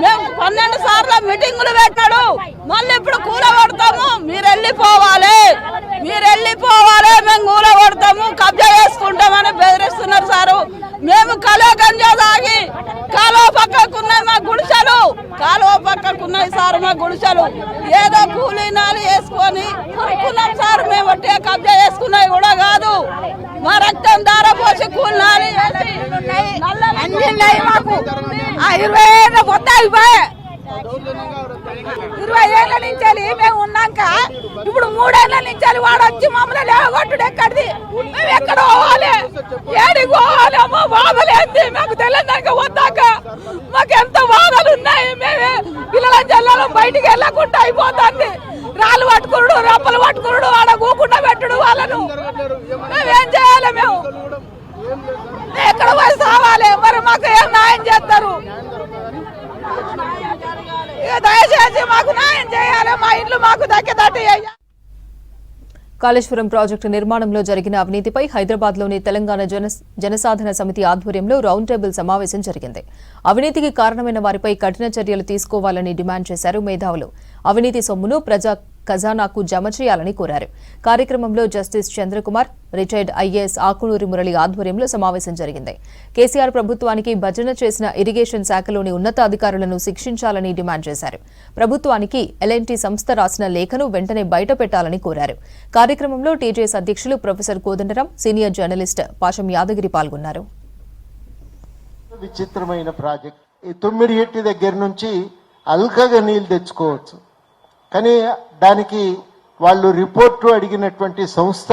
మేము 12 సార్లు మీటింగులు పెట్టాడు. మళ్ళీ ఇప్పుడు కూలగొడతాము, మీరు వెళ్ళిపోవాలి, మేము కూలగొడతాము, కబ్జా చేసుకుంటామని బెదిరిస్తున్నారు సారు. మేము గంజా తాగి కాలువ పక్కకున్నాయి మా గుడిసెలు, సార్ మా గుడిసెలు. ఏదో కూలీనాలు వేసుకొని కొనుక్కున్నాం సార్. మేము ఒట్టే కబ్జా చేసుకున్నాయి కూడా కాదు. మా రక్తం దార పోసి కూలినాలు అన్ని ఉన్నాయి మాకు. 20 ఏళ్ళ పొద్దు అయిపోయాయి. 20 ఏళ్ళ నుంచి మేము ఉన్నాక ఇప్పుడు 3 ఏళ్ళ నుంచి వాడు వచ్చి మమ్మల్ని లేవగొట్టుడు ఎక్కడిది? మేము ఎక్కడ పోవాలి, ఏడికి పోవాలి? అమ్మో బాధలేంది మాకు తెలియదాక వద్దాక మాకు ఎంత బాధలు ఉన్నాయి. మేమే పిల్లల జల్లలో బయటికి వెళ్ళకుండా అయిపోతుంది. రాళ్ళు పట్టుకున్నాడు, రప్పలు పట్టుకున్నాడు, ఆడ కూకుండా పెట్టుడు వాళ్ళను. మేమేం చేయాలి? మేము ఎక్కడ పోయి సావాలి? మరి మాకు ఏం న్యాయం చేస్తారు? దయచేసి మాకు న్యాయం చేయాలి. మా ఇంట్లో మాకు దక్కేటట్టు చేయాలి. కాళేశ్వరం ప్రాజెక్టు నిర్మాణంలో జరిగిన అవినీతిపై హైదరాబాద్లోని తెలంగాణ జనసాధన సమితి ఆధ్వర్యంలో రౌండ్ టేబుల్ సమావేశం జరిగింది. అవినీతికి కారణమైన వారిపై కఠిన చర్యలు తీసుకోవాలని డిమాండ్ చేశారు మేధావులు. అవినీతి సొమ్మును ప్రజా ఖజానాకు జమ చేయాలని కోరారు. కార్యక్రమంలో justice Chandrakumar, retired IAS Akunuri Murali ఆధ్వర్యంలో సమావేశం జరిగింది. కేసీఆర్ ప్రభుత్వానికి భజన చేసిన ఇరిగేషన్ శాఖలోని ఉన్నతాధికారులను శిక్షించాలని డిమాండ్ చేశారు. ప్రభుత్వానికి ఎల్ఎన్టీ సంస్థ రాసిన లేఖను వెంటనే బయటపెట్టాలని కోరారు. కార్యక్రమంలో టీజేఎస్ అధ్యక్షులు professor Kodandaram, senior journalist Pasham Yadagiri పాల్గొన్నారు. విచిత్రమైన ప్రాజెక్ట్. ఈ 9 ఏటి దగ్గర నుంచి అల్కగా నీళ్లు తెచ్చుకోవచ్చు, కానీ దానికి వాళ్ళు రిపోర్టు అడిగినటువంటి సంస్థ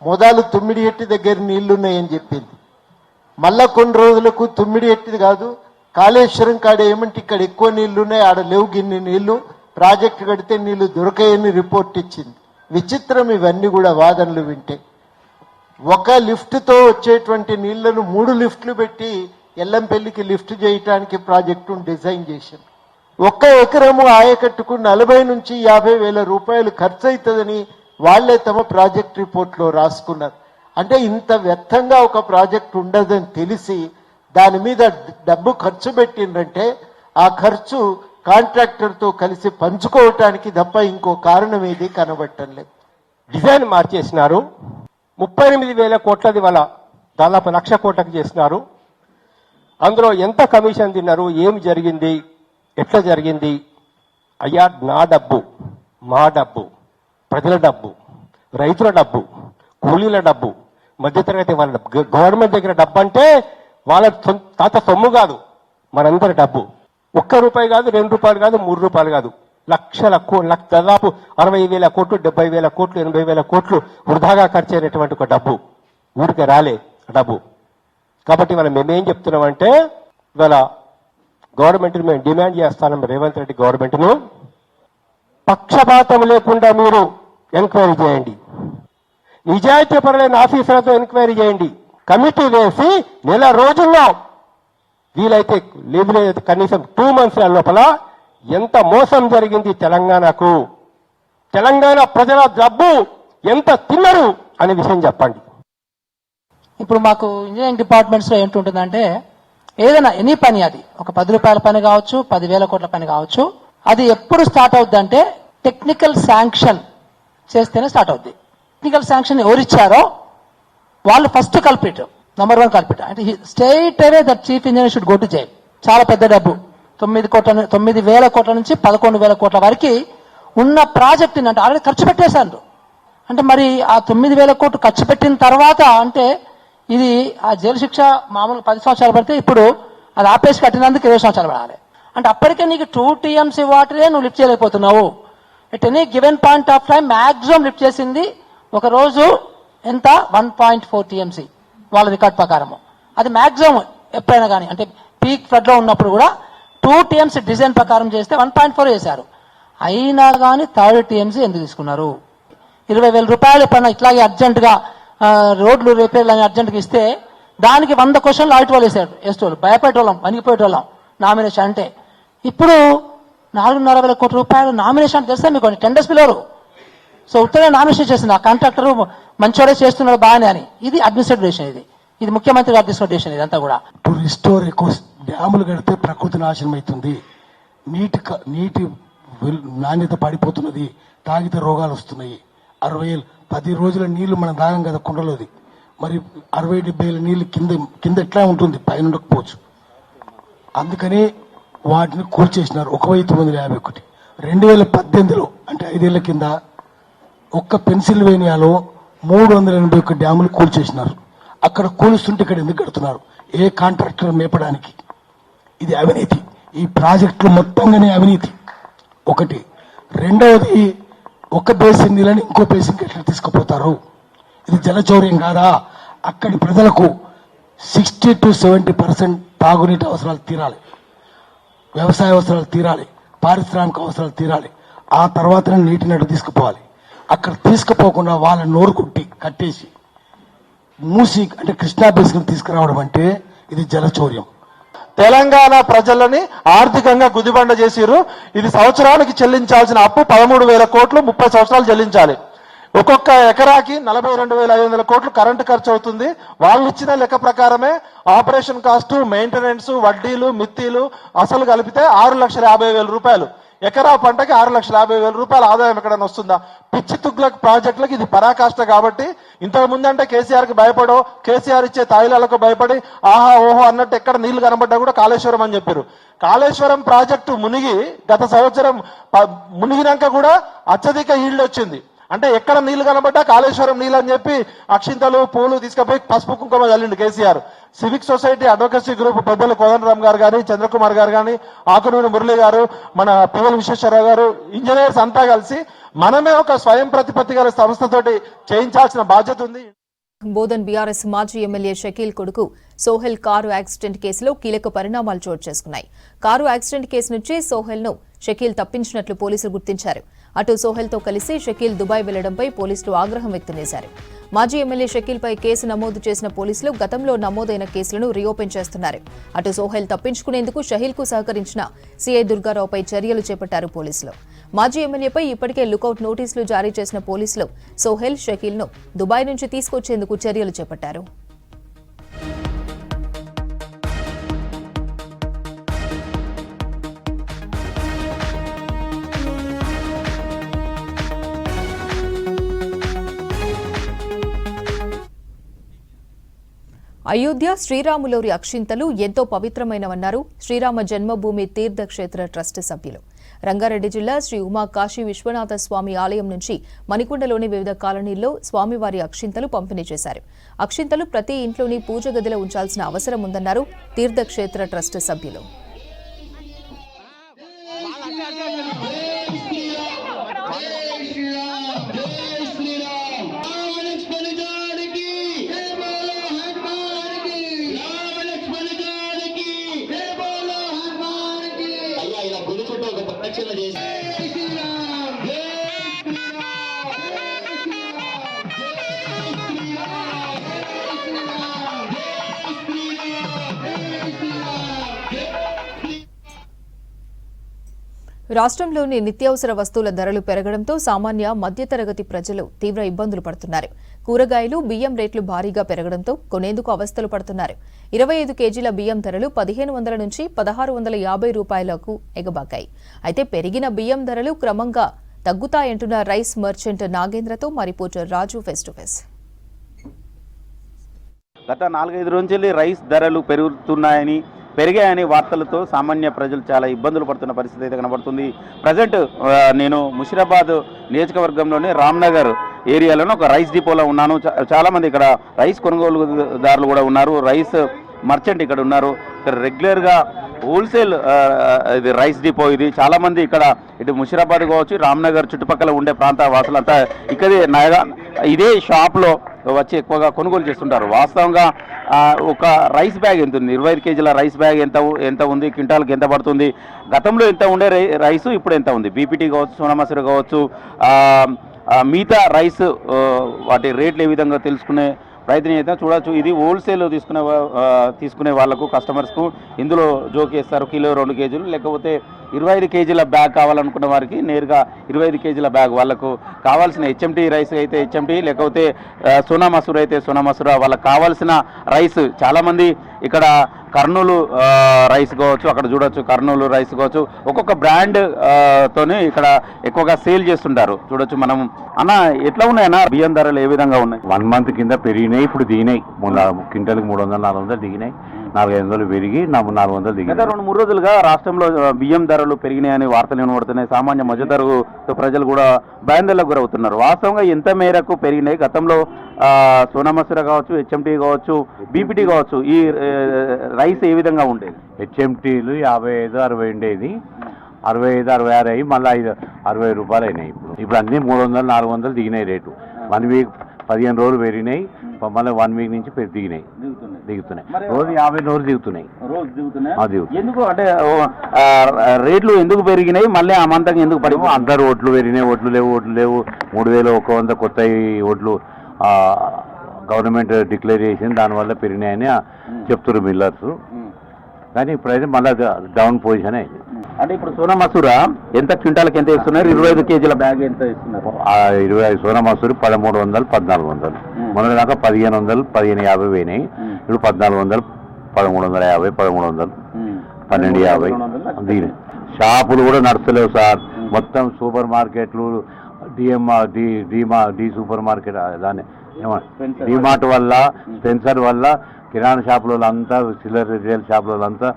మొదలు 9 ఏటి దగ్గర నీళ్లున్నాయని చెప్పింది. మళ్ళా కొన్ని రోజులకు 9 ఏటిది కాదు, కాళేశ్వరం కాడ ఏమంటే ఇక్కడ ఎక్కువ నీళ్లున్నాయి, ఆడ లేవు గిన్ని నీళ్లు, ప్రాజెక్టు కడితే నీళ్లు దొరకాయని రిపోర్ట్ ఇచ్చింది. విచిత్రం ఇవన్నీ కూడా వాదనలు వింటే. ఒక లిఫ్ట్తో వచ్చేటువంటి నీళ్లను 3 లిఫ్ట్లు పెట్టి ఎల్లంపల్లికి లిఫ్ట్ చేయటానికి ప్రాజెక్టును డిజైన్ చేశారు. 1 ఎకరము ఆయకట్టుకు 40 నుంచి 50 వేల రూపాయలు ఖర్చు అవుతుందని వాళ్లే తమ ప్రాజెక్ట్ రిపోర్ట్లో రాసుకున్నారు. అంటే ఇంత వ్యర్థంగా ఒక ప్రాజెక్ట్ ఉండదని తెలిసి దాని మీద డబ్బు ఖర్చు పెట్టిందంటే ఆ ఖర్చు కాంట్రాక్టర్తో కలిసి పంచుకోవటానికి తప్ప ఇంకో కారణం ఏది కనబడటం లేదు. డిజైన్ మార్చేసినారు. 38,000 కోట్లది వల్ల దాదాపు 1,00,000 కోట్లకు చేసినారు. అందులో ఎంత కమిషన్ తిన్నారు, ఏం జరిగింది, ఎట్లా జరిగింది? అయ్యా, నా డబ్బు, మా డబ్బు, ప్రజల డబ్బు, రైతుల డబ్బు, కూలీల డబ్బు, మధ్యతరగతి వాళ్ళ డబ్బు. గవర్నమెంట్ దగ్గర డబ్బు అంటే వాళ్ళ తాత సొమ్ము కాదు, మనందరి డబ్బు. 1 రూపాయి కాదు, 2 రూపాయలు కాదు, 3 రూపాయలు కాదు, లక్షల దాదాపు 60,000 కోట్లు, 70,000 కోట్లు, 80,000 కోట్లు వృధాగా ఖర్చు అయినటువంటి ఒక డబ్బు. ఊరికే రాలే డబ్బు. కాబట్టి మనం మేమేం చెప్తున్నామంటే ఇవాళ గవర్నమెంట్ని మేము డిమాండ్ చేస్తాం, రేవంత్ రెడ్డి గవర్నమెంట్ను పక్షపాతం లేకుండా మీరు ఎంక్వైరీ చేయండి, నిజాయితీపరులైన ఆఫీసర్లతో ఎంక్వైరీ చేయండి, కమిటీ వేసి నెల రోజుల్లో వీలైతే లేదు కనీసం 2 months లోపల ఎంత మోసం జరిగింది తెలంగాణకు, తెలంగాణ ప్రజల డబ్బు ఎంత తిన్నారు అనే విషయం చెప్పండి. ఇప్పుడు మాకు ఇంజనీరింగ్ డిపార్ట్మెంట్స్లో ఏంటుంటుందంటే ఏదైనా ఎనీ పని, అది ఒక 10 రూపాయల పని కావచ్చు, 10,000 కోట్ల పని కావచ్చు, అది ఎప్పుడు స్టార్ట్ అవుద్దంటే టెక్నికల్ శాంక్షన్ చేస్తేనే స్టార్ట్ అవుద్ది. టెక్నికల్ శాంక్షన్ ఎవరిచ్చారో వాళ్ళు ఫస్ట్ కల్పిట్, నంబర్ 1 కల్పిట్. అంటే straight away that chief engineer should go to jail. చాలా పెద్ద డబ్బు, 9,000 కోట్ల నుంచి 11,000 కోట్ల వరకు ఉన్న ప్రాజెక్టుని అంటే ఆల్రెడీ ఖర్చు పెట్టేశారు. అంటే మరి ఆ 9,000 కోట్లు ఖర్చు పెట్టిన తర్వాత అంటే ఇది ఆ జైలు శిక్ష మామూలు 10 సంవత్సరాలు పడితే ఇప్పుడు అది ఆపేసి కట్టినందుకు 20 సంవత్సరాలు పడాలి. అంటే అప్పటికే నీకు 2 TMC వాటరే నువ్వు లిఫ్ట్ చేయలేకపోతున్నావు. At any given point of time maximum lift చేసింది ఒక రోజు ఎంత 1.4 TMC వాళ్ళ రికార్డ్ ప్రకారము. అది మ్యాక్సిమం ఎప్పుడైనా కానీ అంటే పీక్ ఫ్లడ్లో ఉన్నప్పుడు కూడా 2 TMC డిజైన్ ప్రకారం చేస్తే 1.4 చేశారు. అయినా కానీ 3rd TMC ఎందుకు తీసుకున్నారు? 20,000 రూపాయలు ఎప్పుడైనా ఇట్లాగే అర్జెంటుగా రోడ్లు రిపేర్లు అని అర్జెంట్గా ఇస్తే దానికి 100 క్వశ్చన్లు ఆడిట్ వాళ్ళు వేసేవాళ్ళు, భయపెట్టేవాళ్ళం, వణిగిపోయేటోళ్ళం నామినేషన్ అంటే. ఇప్పుడు 4,500 కోట్ల రూపాయలు నామినేషన్ చేస్తే మీకు టెండర్స్ పిలవరు. సో ఉత్తరే నామినేషన్ చేసింది ఆ కాంట్రాక్టర్ మంచోడే చేస్తున్నాడు బాగానే అని. ఇది అడ్మినిస్ట్రేటివ్ డెసిషన్, ఇది ముఖ్యమంత్రి గారి తీసుకున్న డెసిషన్ ఇదంతా కూడా. టు రిస్టోర్ డ్యాములు కడితే ప్రకృతి నాశనం అవుతుంది, నీటి నాణ్యత పడిపోతున్నది, తాగితే రోగాలు వస్తున్నాయి. 10 రోజుల నీళ్లు మనం తాగం కదా కుండలోది, మరి 60-70 ఏళ్ళ నీళ్లు కింద ఎట్లా ఉంటుంది, పైన ఉండకపోవచ్చు. అందుకని వాటిని కూల్చేసినారు 1951. 2018లో అంటే 5 ఏళ్ల కింద ఒక్క పెన్సిల్వేనియాలో 381 డ్యాములు కూల్చేసినారు. అక్కడ కూలుస్తుంటే ఇక్కడ ఎందుకు కడుతున్నారు? ఏ కాంట్రాక్టర్ మేపడానికి? ఇది అవినీతి. ఈ ప్రాజెక్టులు మొత్తంగానే అవినీతి ఒకటి. రెండవది, ఒక బేసిన్ నీళ్ళని ఇంకో బేసిన్కి ఎట్లా తీసుకుపోతారు? ఇది జలచౌర్యం కాదా? అక్కడి ప్రజలకు 60 to 70% తాగునీటి అవసరాలు తీరాలి, వ్యవసాయ అవసరాలు తీరాలి, పారిశ్రామిక అవసరాలు తీరాలి. ఆ తర్వాతనే నీటిని అటు తీసుకుపోవాలి. అక్కడ తీసుకుపోకుండా వాళ్ళ నోరు కట్టేసి మూసి అంటే కృష్ణా బేసిన్ తీసుకురావడం అంటే ఇది జలచౌర్యం. తెలంగాణ ప్రజలని ఆర్థికంగా గుదిబండ చేసిరు. ఇది సంవత్సరానికి చెల్లించాల్సిన అప్పు 13,000 కోట్లు, 30 సంవత్సరాలు చెల్లించాలి. ఒక్కొక్క ఎకరాకి 42,500 కోట్లు కరెంటు ఖర్చు అవుతుంది. వాళ్ళు ఇచ్చిన లెక్క ప్రకారమే ఆపరేషన్ కాస్ట్, మెయింటెనెన్స్, వడ్డీలు, మిత్తీలు అసలు కలిపితే 6,50,000 రూపాయలు. ఎకరా పంటకి 6,50,000 రూపాయల ఆదాయం ఎక్కడైనా వస్తుందా? పిచ్చి తుగ్లక్ ప్రాజెక్టులకు ఇది పరాకాష్ట. కాబట్టి ఇంతకు ముందంటే కేసీఆర్కి భయపడో, కేసీఆర్ ఇచ్చే తాయిలాలకు భయపడి ఆహా ఓహో అన్నట్టు ఎక్కడ నీళ్లు కనబడ్డా కూడా కాళేశ్వరం అని చెప్పారు. కాళేశ్వరం ప్రాజెక్టు మునిగి గత సంవత్సరం మునిగినాక కూడా అత్యధిక ఈల్డ్ వచ్చింది. అంటే ఎక్కడ నీళ్లు కనబడ్డా కాళేశ్వరం నీళ్ళు అని చెప్పి అక్షింతలు పూలు తీసుకుపోయి పసుపు కుంకుమ చల్లిండు KCR. Civic society advocacy group పెద్దలు కోదండరామ్ గారు కానీ, చంద్రకుమార్ గారు కానీ, ఆకునూరి మురళి గారు, మన పివల్ విశ్వేశ్వరరావు గారు, ఇంజనీర్స్ అంతా కలిసి మనమే ఒక స్వయం ప్రతిపత్తి గల సంస్థతోటి చేయించాల్సిన బాధ్యత ఉంది. బోధన్ బీఆర్ఎస్ మాజీ ఎమ్మెల్యే షకీల్ కొడుకు సోహెల్ కారు యాక్సిడెంట్ కేసులో కీలక పరిణామాలు చోటు చేసుకున్నాయి. కారు యాక్సిడెంట్ కేసు నుంచి సోహెల్ ను షకీల్ తప్పించినట్లు పోలీసులు గుర్తించారు. అటు సోహెల్తో కలిసి షకీల్ దుబాయ్ వెళ్లడంపై పోలీసులు ఆగ్రహం వ్యక్తం చేశారు. మాజీ ఎమ్మెల్యే షకీల్పై కేసు నమోదు చేసిన పోలీసులు గతంలో నమోదైన కేసులను రీఓపెన్ చేస్తున్నారు. అటు సోహెల్ తప్పించుకునేందుకు షహీల్కు సహకరించిన సీఐ దుర్గారావుపై చర్యలు చేపట్టారు పోలీసులు. మాజీ ఎమ్మెల్యేపై ఇప్పటికే లుకౌట్ నోటీసులు జారీ చేసిన పోలీసులు సోహెల్, షకీల్ను దుబాయ్ నుంచి తీసుకొచ్చేందుకు చర్యలు చేపట్టారు. అయోధ్య శ్రీరాములోరి అక్షింతలు ఎంతో పవిత్రమైనవన్నారు శ్రీరామ జన్మభూమి తీర్థక్షేత్ర ట్రస్ట్ సభ్యులు. రంగారెడ్డి జిల్లా శ్రీ ఉమా కాశీ విశ్వనాథ స్వామి ఆలయం నుంచి మణికొండలోని వివిధ కాలనీల్లో స్వామివారి అక్షింతలు పంపిణీ చేశారు. అక్షింతలు ప్రతి ఇంట్లోని పూజ గదిలో ఉంచాల్సిన అవసరం ఉందన్నారు తీర్థక్షేత్ర ట్రస్ట్ సభ్యులు. రాష్ట్రంలోని నిత్యావసర వస్తువుల ధరలు పెరగడంతో సామాన్య మధ్యతరగతి ప్రజలు తీవ్ర ఇబ్బందులు పడుతున్నారు. కూరగాయలు, బియ్యం రేట్లు భారీగా పెరగడంతో కొనేందుకు అవస్థలు పడుతున్నారు. 25 కేజీల బియ్యం ధరలు 1500 నుంచి 1650 రూపాయలకు ఎగబాకాయి. అయితే పెరిగిన బియ్యం ధరలు క్రమంగా తగ్గుతాయంటున్న రైస్ మర్చెంట్ నాగేంద్రతో మా reporter Raju face to face. గత 4-5 రోజులు రైస్ ధరలు పెరిగాయని వార్తలతో సామాన్య ప్రజలు చాలా ఇబ్బందులు పడుతున్న పరిస్థితి అయితే కనబడుతుంది. ప్రజెంట్ నేను ముషిరాబాద్ నియోజకవర్గంలోని రామ్నగర్ ఏరియాలోనే ఒక రైస్ డిపోలో ఉన్నాను. చాలామంది ఇక్కడ రైస్ కొనుగోలుదారులు కూడా ఉన్నారు. రైస్ మర్చెంట్ ఇక్కడ ఉన్నారు. ఇక్కడ రెగ్యులర్గా హోల్సేల్ ఇది రైస్ డిపో. ఇది చాలామంది ఇక్కడ ఇటు ముషిరాబాద్ కావచ్చు, రామ్నగర్ చుట్టుపక్కల ఉండే ప్రాంత వాసులంతా ఇదే షాప్లో వచ్చి ఎక్కువగా కొనుగోలు చేస్తుంటారు. వాస్తవంగా ఒక రైస్ బ్యాగ్ ఎంత ఉంది, 25 కేజీల రైస్ బ్యాగ్ ఎంత ఉంది, క్వింటాల్కి ఎంత పడుతుంది, గతంలో ఎంత ఉండే రైసు ఇప్పుడు ఎంత ఉంది, బీపీటీ కావచ్చు, సోనా మసూరి కావచ్చు, మిగతా రైస్ వాటి రేట్లు ఏ విధంగా తెలుసుకునే ప్రయత్నం అయితే చూడవచ్చు. ఇది హోల్సేల్ తీసుకునే వాళ్ళకు, కస్టమర్స్కు ఇందులో జోకేస్తారు. కిలో 2 కేజీలు లేకపోతే 25 కేజీల బ్యాగ్ కావాలనుకున్న వారికి నేరుగా 25 కేజీల బ్యాగ్, వాళ్ళకు కావాల్సిన హెచ్ఎంటీ రైస్ అయితే హెచ్ఎంటీ, లేకపోతే సోనా మసూరి అయితే సోనా మసూరా, వాళ్ళకి కావాల్సిన రైస్. చాలామంది ఇక్కడ కర్నూలు రైస్ కావచ్చు, అక్కడ చూడొచ్చు కర్నూలు రైస్ కావచ్చు, ఒక్కొక్క బ్రాండ్ తోనే ఇక్కడ ఎక్కువగా సేల్ చేస్తుంటారు. చూడొచ్చు మనం. అన్న, ఎట్లా ఉన్నాయన్నా బియ్యం ధరలు, ఏ విధంగా ఉన్నాయి? 1 మంత్ కింద పెరిగినాయి, ఇప్పుడు దిగినాయి. క్వింటల్కి 300-400 దిగినాయి, 400-500 పెరిగి 400 దిగి. గత 2-3 రోజులుగా రాష్ట్రంలో బియ్యం ధరలు పెరిగినాయని వార్తలు వినబడుతున్నాయి. సామాన్య మధ్యతరగతి ప్రజలు కూడా భయాందోళనకు గురవుతున్నారు. వాస్తవంగా ఎంత మేరకు పెరిగినాయి? గతంలో సోనా మసూరి కావచ్చు, హెచ్ఎంటీ కావచ్చు, బీపీటీ కావచ్చు, ఈ రైస్ ఏ విధంగా ఉండేది? హెచ్ఎంటీలు 55-60 ఉండేది, 65-66 అయ్యి మళ్ళీ 60 రూపాయలు అయినాయి. ఇప్పుడు అన్నీ 300-400 దిగినాయి రేటు. 1 వీక్ 15 రోజులు పెరిగినాయి, మళ్ళీ 1 వీక్ నుంచి దిగుతున్నాయి. రోజు 50 రోజులు దిగుతున్నాయి. ఎందుకు అంటే రేట్లు ఎందుకు పెరిగినాయి, మళ్ళీ అమాంతంగా ఎందుకు పడి? అందరు ఓట్లు పెరిగినాయి, ఓట్లు లేవు. 3100 కొత్త ఓట్లు గవర్నమెంట్ డిక్లేర్ చేసింది, దానివల్ల పెరిగినాయని చెప్తున్నారు మిల్లర్స్. కానీ ఇప్పుడైతే మళ్ళీ డౌన్ పొజిషన్ అయింది. అంటే ఇప్పుడు సోనా మసూరా ఎంత క్వింటాల్కి ఎంత ఇస్తున్నారు? 25 కేజీల బ్యాగ్ ఎంత ఇస్తున్నారు? 25 సోనా మసూరి 1300-1400. మొన్న దాకా 1500, 1550 పోయినాయి. ఇప్పుడు 1400, 1350, 1300, 1250 దిగినాయి. షాపులు కూడా నడుస్తలేవు సార్. మొత్తం సూపర్ మార్కెట్లు, డి సూపర్ మార్కెట్, దాన్ని డిమార్ట్ వల్ల, స్పెన్సర్ వల్ల, కిరాణా షాపుల అంతా, చిల్లర రిటైల్ షాపుల అంతా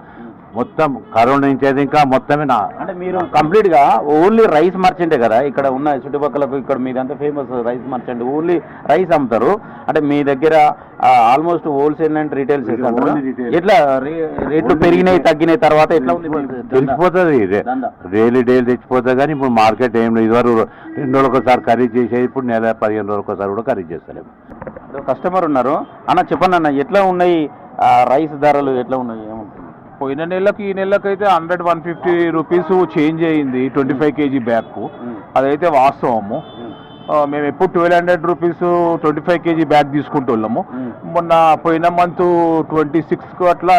మొత్తం కరోనా నుంచి అయితే ఇంకా మొత్తమే. అంటే మీరు కంప్లీట్ గా ఓన్లీ రైస్ మర్చెంటే కదా ఇక్కడ ఉన్న చుట్టుపక్కలకు? ఇక్కడ మీదంతా famous rice merchant, only rice అమ్ముతారు. అంటే మీ దగ్గర ఆల్మోస్ట్ హోల్సేల్ అండ్ రీటైల్ చేస్తారు. ఎట్లా రేట్లు పెరిగినాయి తగ్గినాయి తర్వాత ఎట్లా ఉంది తెలిసిపోతుంది? డైలీ తెచ్చిపోతుంది. కానీ ఇప్పుడు మార్కెట్ ఏం లేదు. ఇదివరకు 2 రోజులకు ఒకసారి ఖరీదు చేసేది, ఇప్పుడు నెల 15 రోజులకు ఒకసారి కూడా ఖరీదు చేస్తలేము. కస్టమర్ ఉన్నారు. అన్న, చెప్పండి అన్న, ఎట్లా ఉన్నాయి రైస్ ధరలు, ఎట్లా ఉన్నాయి? ఏమంటున్నారు? పోయిన నెలకి ఈ నెలకి అయితే 100-150 రూపీస్ చేంజ్ అయ్యింది 25 కేజీ బ్యాగ్కు. అదైతే వాస్తవము. మేము ఎప్పుడు 1200 రూపీస్ 25 కేజీ బ్యాగ్ తీసుకుంటున్నాము. మొన్న పోయిన మంత్ 26కు అట్లా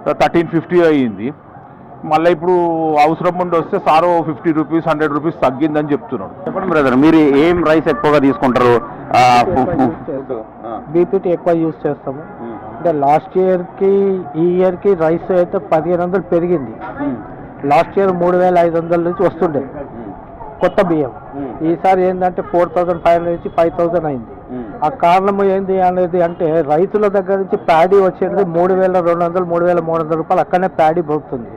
1350 అయ్యింది. మళ్ళీ ఇప్పుడు అవసరం ఉండి వస్తే సారో 50 రూపీస్ 100 రూపీస్ తగ్గిందని చెప్తున్నాడు. చెప్పండి బ్రదర్, మీరు ఏం రైస్ ఎక్కువగా తీసుకుంటారు? బీపీటీ ఎక్కువ యూజ్ చేస్తాము. అంటే లాస్ట్ ఇయర్కి ఈ ఇయర్కి రైస్ అయితే 1500 పెరిగింది. లాస్ట్ ఇయర్ 3500 నుంచి వస్తుండే కొత్త బియ్యం. ఈసారి ఏంటంటే 4500 నుంచి 5000 అయింది. ఆ కారణం ఏంది అనేది అంటే రైతుల దగ్గర నుంచి ప్యాడీ వచ్చేది 3200, 3300 రూపాయలు అక్కడనే ప్యాడీ పోతుంది.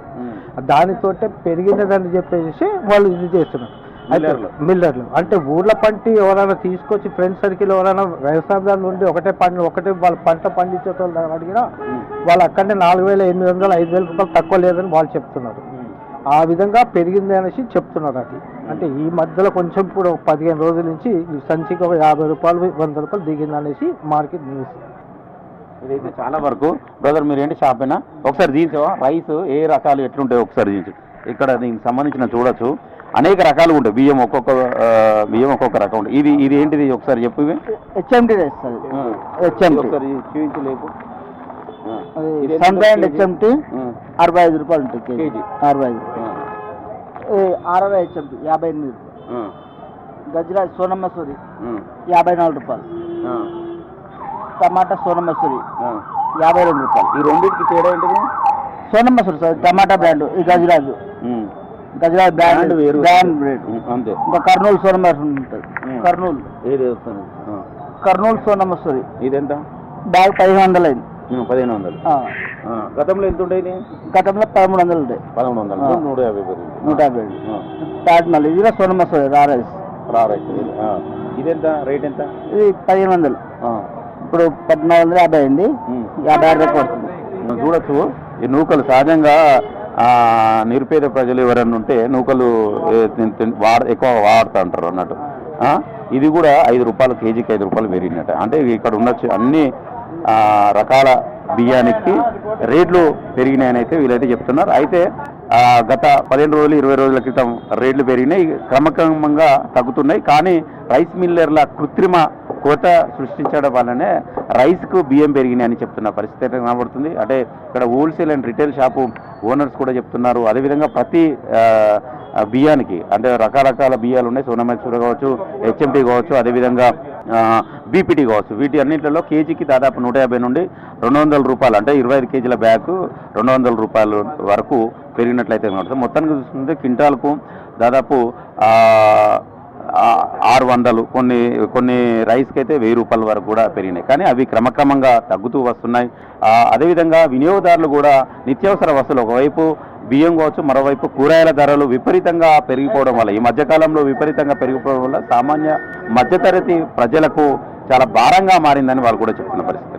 దానితోటే పెరిగినదని చెప్పేసి వాళ్ళు ఇది చేస్తున్నారు. అయితే మిల్లర్లు అంటే ఊర్ల పంటి ఎవరైనా తీసుకొచ్చి ఫ్రెండ్ సర్కిల్ ఎవరైనా వ్యవసాయదారులు ఉండి ఒకటే వాళ్ళ పంట పండించేటోళ్ళు అడిగినా వాళ్ళు అక్కడనే 4800, 5000 రూపాయలు తక్కువ లేదని వాళ్ళు చెప్తున్నారు. ఆ విధంగా పెరిగింది అనేసి చెప్తున్నారు. అది అంటే ఈ మధ్యలో కొంచెం ఇప్పుడు 15 రోజుల నుంచి సంచికి ఒక 50 రూపాయలు 100 రూపాయలు దిగింది అనేసి మార్కెట్ న్యూస్. ఇదైతే చాలా వరకు. బ్రదర్, మీరు ఏంటి షాప్ అయినా ఒకసారి తీసావా? రైస్ ఏ రకాలు ఎట్లుంటాయో ఒకసారి తీసి. ఇక్కడ దీనికి సంబంధించిన చూడొచ్చు, అనేక రకాలు ఉంటాయి. బియ్యం ఒక్కొక్క రకం ఉంటుంది. ఇది ఏంటిది ఒకసారి చెప్పు. హెచ్ఎంటీ వేస్తుంది. హెచ్ఎంటీ ఒకసారి చూపించలేపు. సన్ బ్రాండ్ హెచ్ఎంటీ 65 రూపాయలు ఉంటుంది కేజీ. 65. 60 హెచ్ఎండి 58 ఆ, గజ్రాజ్ సోనా మసూరి ఆ, 54 రూపాయలు, ఆ, టమాటా సోనా మసూరి ఆ. 52 రూపాయలు. ఈ రెండింటికి తేడా ఏంటిది? సోనా మసూరి సార్ టమాటా బ్రాండ్, ఈ గజ్రాజ్ ఉమ్, గజ్రాజ్ బ్రాండ్ బ్రాండ్ వేరు. Brand rate. అంతే. ఇంకా కర్నూలు సోనా మసూరి ఉంటుంది, కర్నూలు ఏది వస్తుంది? ఆ. కర్నూలు సోనా మసూరి ఇదెంత? బ్యాగ్ 1500 అయింది. 1500. ఆ. ఆ, గతంలో ఎంత ఉండేది? గతంలో 1300 ఉంటాయి. 1100. ఆ. 150 పెరిగింది. 150. ఆ. తాజ్ మహల్ ఇది కూడా సోనా మసూరి రా రైస్. రైస్. ఆ. ఇదెంత రేట్ ఎంత? ఇది 1500. ఆ. ఇప్పుడు 1450 అయింది. 56 రూపాయలు పడుతుంది. మనం చూడొచ్చు ఈ నూకలు సహజంగా నిరుపేద ప్రజలు ఎవరైనా ఉంటే నూకలు ఎక్కువ వాడుతూ ఉంటారు అన్నట్టు. ఇది కూడా 5 రూపాయలు కేజీకి 5 రూపాయలు పెరిగినట్ట. అంటే ఇక్కడ ఉన్న అన్ని రకాల బియ్యానికి రేట్లు పెరిగినాయని అయితే వీళ్ళైతే చెప్తున్నారు. అయితే గత 15 రోజులు 20 రోజుల క్రితం రేట్లు పెరిగినాయి, క్రమక్రమంగా తగ్గుతున్నాయి. కానీ రైస్ మిల్లర్ల కృత్రిమ కోత సృష్టించడం వల్లనే రైస్కు బియ్యం పెరిగినాయి అని చెప్తున్న పరిస్థితి అయితే కనబడుతుంది. అంటే ఇక్కడ wholesale and retail shop owners కూడా చెప్తున్నారు. అదేవిధంగా ప్రతి బియ్యానికి అంటే రకరకాల బియ్యాలు ఉన్నాయి, సోనా మసూరి కావచ్చు, హెచ్ఎంటీ కావచ్చు, అదేవిధంగా బీపీటీ కావచ్చు. వీటి అన్నింటిలో కేజీకి దాదాపు 150 నుండి 200 రూపాయలు, అంటే 25 కేజీల బ్యాగ్ 200 రూపాయల వరకు పెరిగినట్లయితే కనబడుతుంది. మొత్తానికి చూసుకుంటే క్వింటాల్కు దాదాపు 600, కొన్ని రైస్కి అయితే 1000 రూపాయల వరకు కూడా పెరిగినాయి. కానీ అవి క్రమక్రమంగా తగ్గుతూ వస్తున్నాయి. అదేవిధంగా వినియోగదారులు కూడా నిత్యావసర వస్తువులు, ఒకవైపు బియ్యం కావచ్చు, మరోవైపు కూరగాయల ధరలు విపరీతంగా పెరిగిపోవడం వల్ల, ఈ మధ్యకాలంలో విపరీతంగా పెరిగిపోవడం వల్ల సామాన్య మధ్యతరగతి ప్రజలకు చాలా భారంగా మారిందని వాళ్ళు కూడా చెప్తున్న పరిస్థితి.